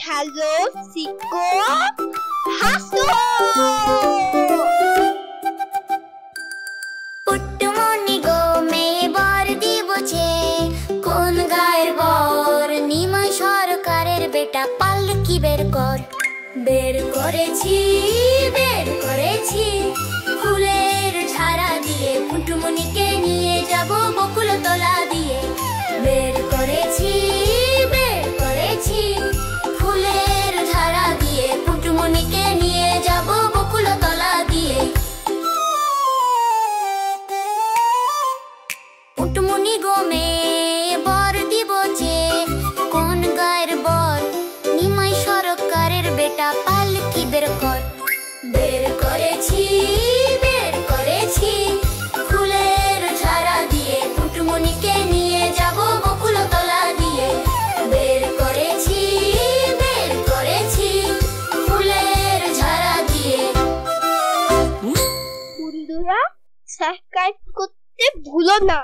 খেলো, শিখো, হাসো। পুট্টুমনি গো মেয়ে বর দিবছে, কোন গায়ের বর? নিমাই সরকারের বেটা, পালকি বের কর। বের করেছি, বের করেছি, ফুলের ঝাড়া দিয়ে পুট্টুমনিকে নিয়ে যাব বকুলতলা দিয়ে। বের করেছি, বের করেছি, ফুলের ঝাড়া দিয়ে পুট্টুমনিকে নিয়ে যাব বকুলতলা দিয়ে। পুট্টুমনি গো মেয়ে বর দিবছে, কোন গায়ের বর? নিমাই সরকারের বেটা, পালকি বের কর। বের করেছি, বের করেছি, ফুলের ঝাড়া দিয়ে পুট্টুমনিকে নিয়ে যাব বকুলতলা দিয়ে। বের করেছি, বের করেছি, ফুলের ঝাড়া দিয়ে। বন্ধুরা, সাবস্ক্রাইব করতে ভুলো না।